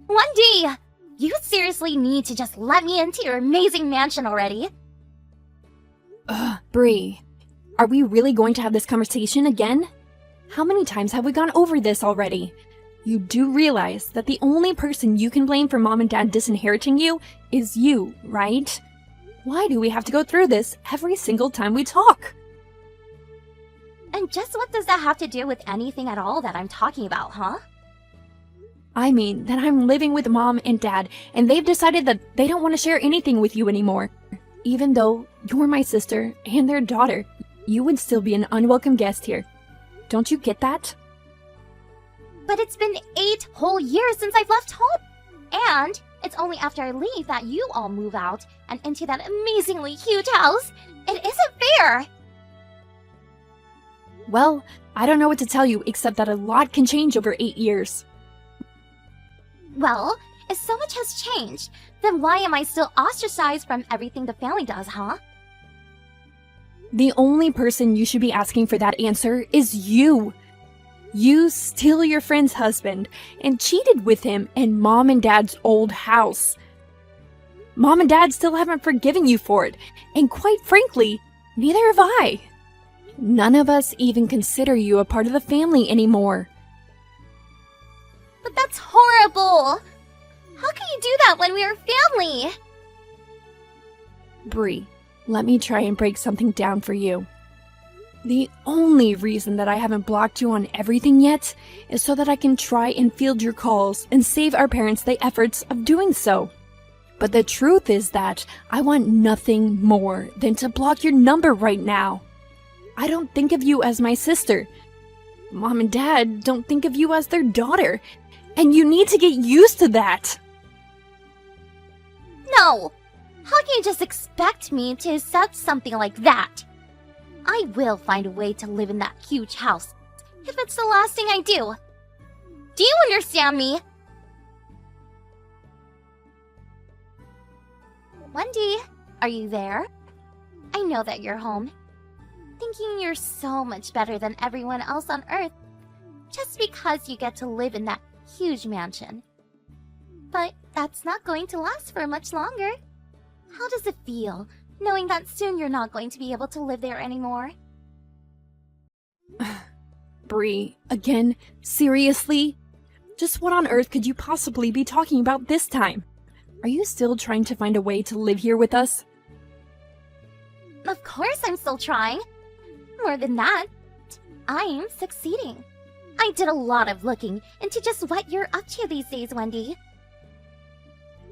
Wendy! You seriously need to just let me into your amazing mansion already. Bree, are we really going to have this conversation again? How many times have we gone over this already? You do realize that the only person you can blame for Mom and Dad disinheriting you is you, right? Why do we have to go through this every single time we talk? And just what does that have to do with anything at all that I'm talking about, huh? I mean that I'm living with Mom and Dad, and they've decided that they don't want to share anything with you anymore. Even though you're my sister and their daughter, you would still be an unwelcome guest here. Don't you get that? But it's been 8 whole years since I've left home. And it's only after I leave that you all move out and into that amazingly huge house. It isn't fair. Well, I don't know what to tell you except that a lot can change over 8 years. Well, if so much has changed, then why am I still ostracized from everything the family does, huh? The only person you should be asking for that answer is you. You steal your friend's husband and cheated with him in Mom and Dad's old house. Mom and Dad still haven't forgiven you for it, and quite frankly, neither have I. None of us even consider you a part of the family anymore. But that's horrible! How can you do that when we are family? Bree, let me try and break something down for you. The only reason that I haven't blocked you on everything yet is so that I can try and field your calls and save our parents the efforts of doing so. But the truth is that I want nothing more than to block your number right now. I don't think of you as my sister. Mom and Dad don't think of you as their daughter, and you need to get used to that. No! How can you just expect me to accept something like that? I will find a way to live in that huge house, if it's the last thing I do. Do you understand me? Wendy, are you there? I know that you're home, thinking you're so much better than everyone else on Earth, just because you get to live in that huge mansion. But that's not going to last for much longer. How does it feel, knowing that soon you're not going to be able to live there anymore? Bree, again, seriously? Just what on earth could you possibly be talking about this time? Are you still trying to find a way to live here with us? Of course I'm still trying. More than that, I am succeeding. I did a lot of looking into just what you're up to these days, Wendy.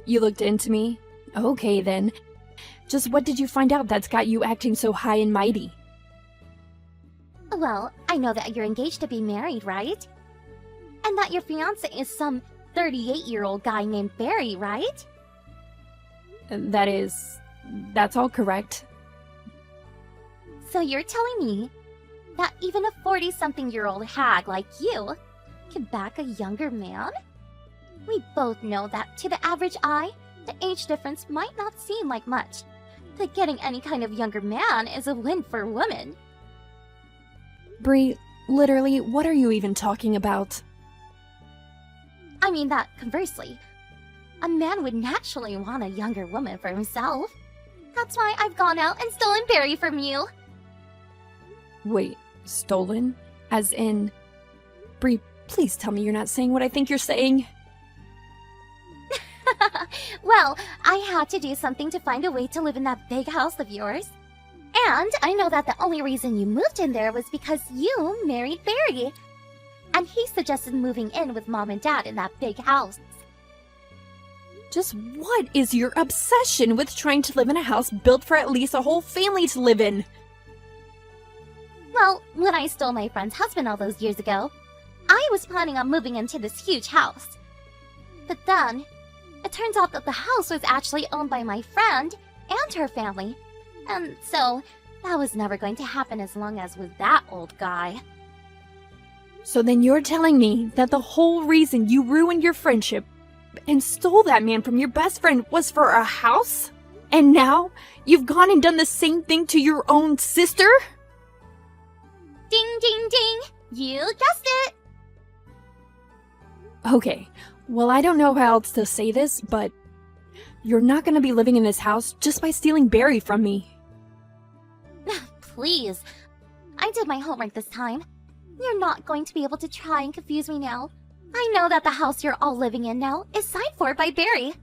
You looked into me? Okay then. Just what did you find out that's got you acting so high and mighty? Well, I know that you're engaged to be married, right? And that your fiancé is some 38-year-old guy named Barry, right? That's all correct. So you're telling me that even a 40-something-year-old hag like you can back a younger man? We both know that to the average eye, the age difference might not seem like much, but getting any kind of younger man is a win for women. Bree, literally, what are you even talking about? I mean that conversely, a man would naturally want a younger woman for himself. That's why I've gone out and stolen Barry from you. Wait, stolen? As in... Bree, please tell me you're not saying what I think you're saying. Well, I had to do something to find a way to live in that big house of yours. And I know that the only reason you moved in there was because you married Barry. And he suggested moving in with Mom and Dad in that big house. Just what is your obsession with trying to live in a house built for at least a whole family to live in? Well, when I stole my friend's husband all those years ago, I was planning on moving into this huge house. But then, it turns out that the house was actually owned by my friend and her family. And so, that was never going to happen as long as with that old guy. So then you're telling me that the whole reason you ruined your friendship and stole that man from your best friend was for a house? And now, you've gone and done the same thing to your own sister? Ding, ding, ding! You guessed it! Okay, Well, I don't know how else to say this, but you're not going to be living in this house just by stealing Barry from me. Please. I did my homework this time. You're not going to be able to try and confuse me now. I know that the house you're all living in now is signed for by Barry.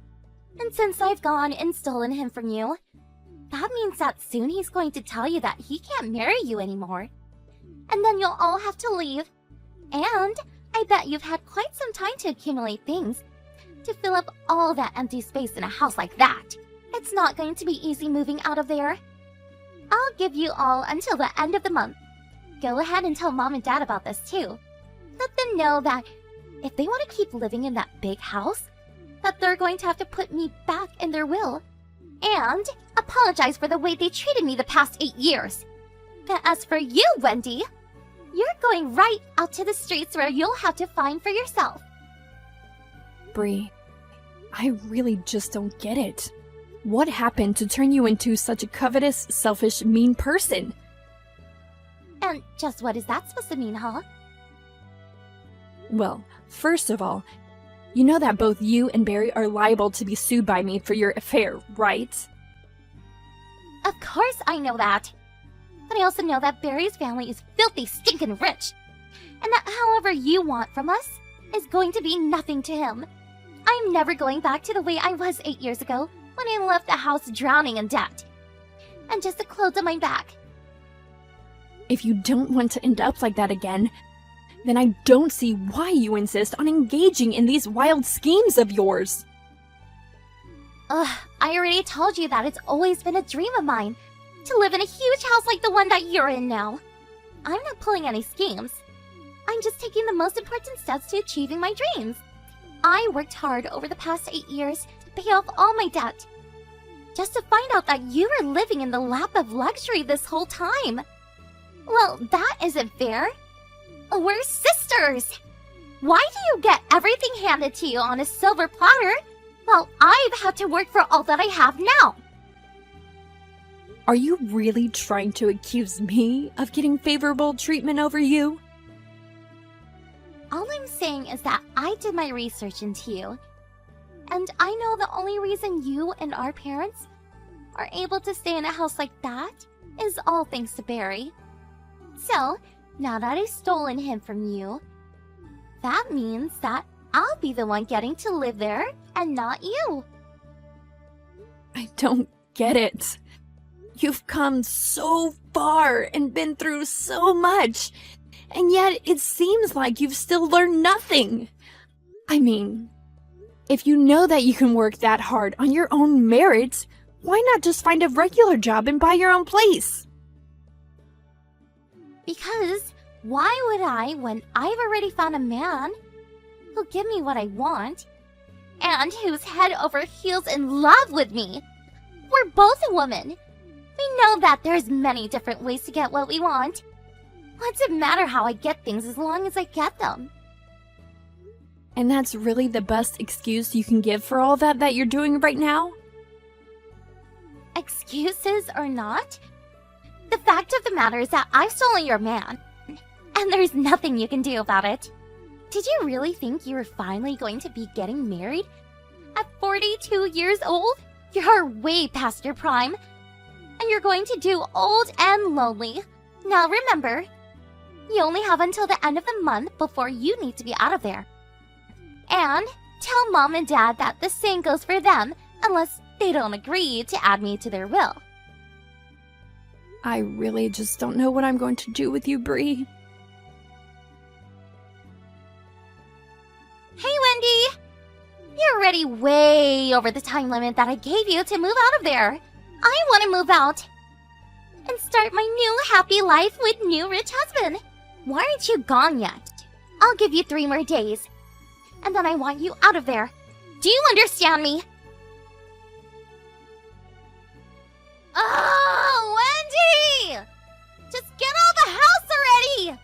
And since I've gone and stolen him from you, that means that soon he's going to tell you that he can't marry you anymore. And then you'll all have to leave. And I bet you've had quite some time to accumulate things to fill up all that empty space in a house like that. It's not going to be easy moving out of there. I'll give you all until the end of the month. Go ahead and tell Mom and Dad about this too. Let them know that if they want to keep living in that big house, that they're going to have to put me back in their will. And apologize for the way they treated me the past 8 years. But as for you, Wendy, you're going right out to the streets where you'll have to find for yourself. Bree, I really just don't get it. What happened to turn you into such a covetous, selfish, mean person? And just what is that supposed to mean, huh? Well, first of all, you know that both you and Barry are liable to be sued by me for your affair, right? Of course I know that. But I also know that Barry's family is filthy, stinking rich. And that however you want from us is going to be nothing to him. I'm never going back to the way I was 8 years ago when I left the house drowning in debt. And just the clothes on my back. If you don't want to end up like that again, then I don't see why you insist on engaging in these wild schemes of yours. Ugh, I already told you that it's always been a dream of mine to live in a huge house like the one that you're in now. I'm not pulling any schemes. I'm just taking the most important steps to achieving my dreams. I worked hard over the past 8 years to pay off all my debt. Just to find out that you were living in the lap of luxury this whole time. Well, that isn't fair. We're sisters. Why do you get everything handed to you on a silver platter while I've had to work for all that I have now? Are you really trying to accuse me of getting favorable treatment over you? All I'm saying is that I did my research into you. And I know the only reason you and our parents are able to stay in a house like that is all thanks to Barry. So, now that I've stolen him from you, that means that I'll be the one getting to live there and not you. I don't get it. You've come so far and been through so much, and yet it seems like you've still learned nothing. I mean, if you know that you can work that hard on your own merits, why not just find a regular job and buy your own place? Because why would I when I've already found a man who'll give me what I want and who's head over heels in love with me? We're both a woman. We know that there's many different ways to get what we want. What's it matter how I get things as long as I get them? And that's really the best excuse you can give for all that you're doing right now? Excuses or not, the fact of the matter is that I've stolen your man, and there's nothing you can do about it. Did you really think you were finally going to be getting married? At 42 years old? You're way past your prime, and you're going to do old and lonely. Now remember, you only have until the end of the month before you need to be out of there. And tell Mom and Dad that the same goes for them unless they don't agree to add me to their will. I really just don't know what I'm going to do with you, Bree. Hey, Wendy! You're already way over the time limit that I gave you to move out of there. I want to move out and start my new happy life with new rich husband. Why aren't you gone yet? I'll give you 3 more days, and then I want you out of there. Do you understand me? Oh, Wendy! Just get out of the house already!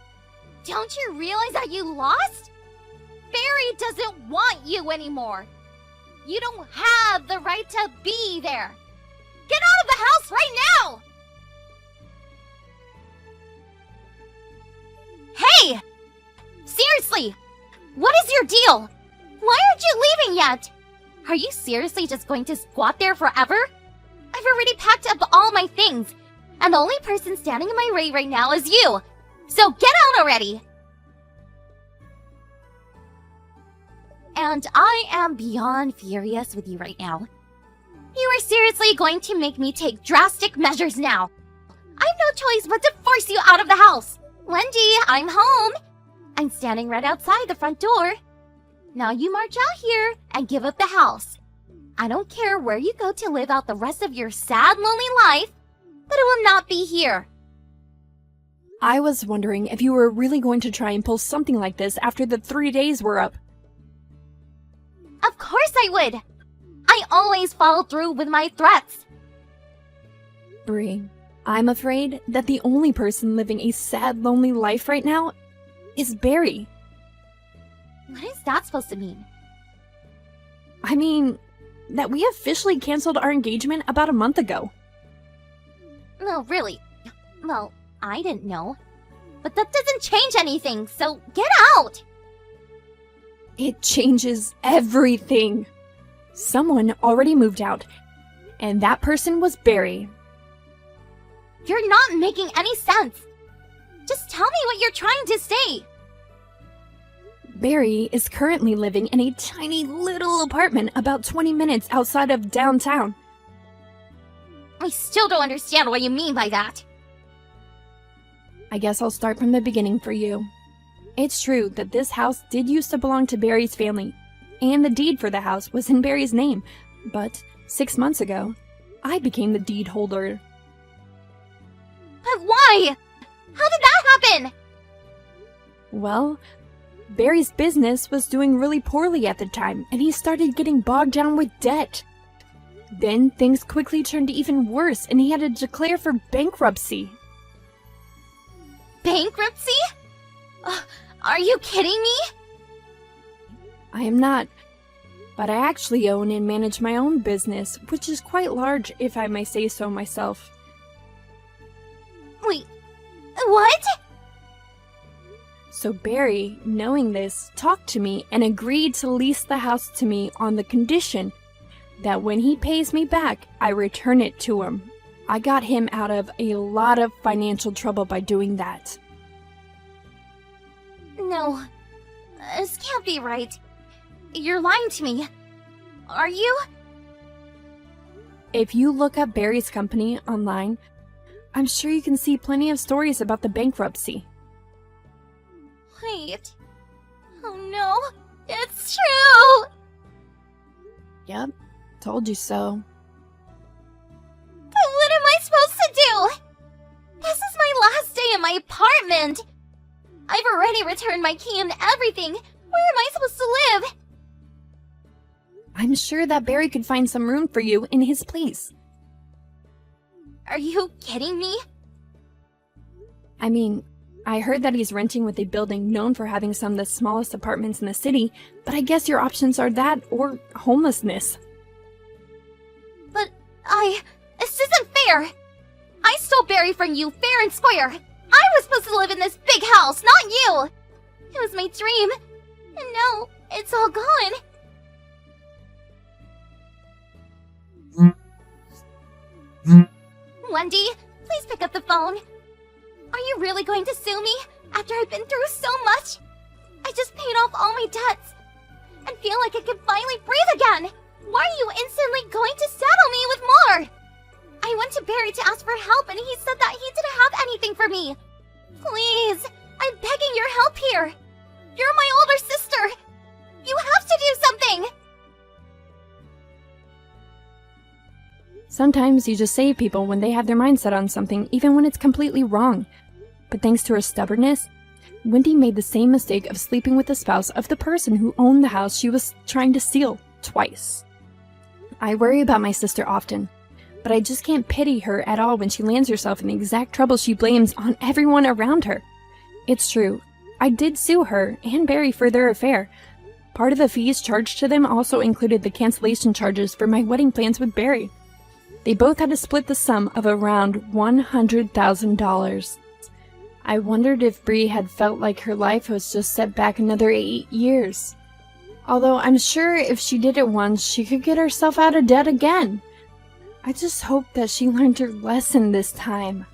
Don't you realize that you lost? Barry doesn't want you anymore. You don't have the right to be there. Get out of the house right now! Hey! Seriously! What is your deal? Why aren't you leaving yet? Are you seriously just going to squat there forever? I've already packed up all my things, and the only person standing in my way right now is you. So get out already! And I am beyond furious with you right now. You are seriously going to make me take drastic measures now. I have no choice but to force you out of the house. Wendy, I'm home. I'm standing right outside the front door. Now you march out here and give up the house. I don't care where you go to live out the rest of your sad, lonely life, but it will not be here. I was wondering if you were really going to try and pull something like this after the 3 days were up. Of course I would. I always follow through with my threats. Bree, I'm afraid that the only person living a sad, lonely life right now is Barry. What is that supposed to mean? I mean, that we officially canceled our engagement about a month ago. No, really. Well, I didn't know. But that doesn't change anything, so get out! It changes everything. Someone already moved out, and that person was Barry. You're not making any sense. Just tell me what you're trying to say. Barry is currently living in a tiny little apartment about 20 minutes outside of downtown. I still don't understand what you mean by that. I guess I'll start from the beginning for you. It's true that this house did used to belong to Barry's family, and the deed for the house was in Barry's name, but 6 months ago, I became the deed holder. But why? How did that happen? Well, Barry's business was doing really poorly at the time, and he started getting bogged down with debt. Then things quickly turned even worse, and he had to declare for bankruptcy. Bankruptcy? Are you kidding me? I am not, but I actually own and manage my own business, which is quite large, if I may say so myself. Wait, what? So Barry, knowing this, talked to me and agreed to lease the house to me on the condition that when he pays me back, I return it to him. I got him out of a lot of financial trouble by doing that. No, this can't be right. You're lying to me. Are you? If you look up Barry's company online, I'm sure you can see plenty of stories about the bankruptcy. Wait. Oh no, it's true! Yep, told you so. But what am I supposed to do? This is my last day in my apartment! I've already returned my key and everything. Where am I supposed to live? I'm sure that Barry could find some room for you in his place. Are you kidding me? I mean, I heard that he's renting with a building known for having some of the smallest apartments in the city, but I guess your options are that or homelessness. But this isn't fair. I stole Barry from you fair and square. I was supposed to live in this big house, not you. It was my dream, and now it's all gone. Wendy, please pick up the phone. Are you really going to sue me after I've been through so much? I just paid off all my debts and feel like I can finally breathe again. Why are you instantly going to saddle me with more? I went to Barry to ask for help and he said that he didn't have anything for me. Please, I'm begging your help here. You're my older sister. You have to do something. Sometimes you just save people when they have their mind set on something, even when it's completely wrong. But thanks to her stubbornness, Wendy made the same mistake of sleeping with the spouse of the person who owned the house she was trying to steal twice. I worry about my sister often, but I just can't pity her at all when she lands herself in the exact trouble she blames on everyone around her. It's true, I did sue her and Barry for their affair. Part of the fees charged to them also included the cancellation charges for my wedding plans with Barry. They both had to split the sum of around $100,000. I wondered if Bree had felt like her life was just set back another 8 years. Although I'm sure if she did it once, she could get herself out of debt again. I just hope that she learned her lesson this time.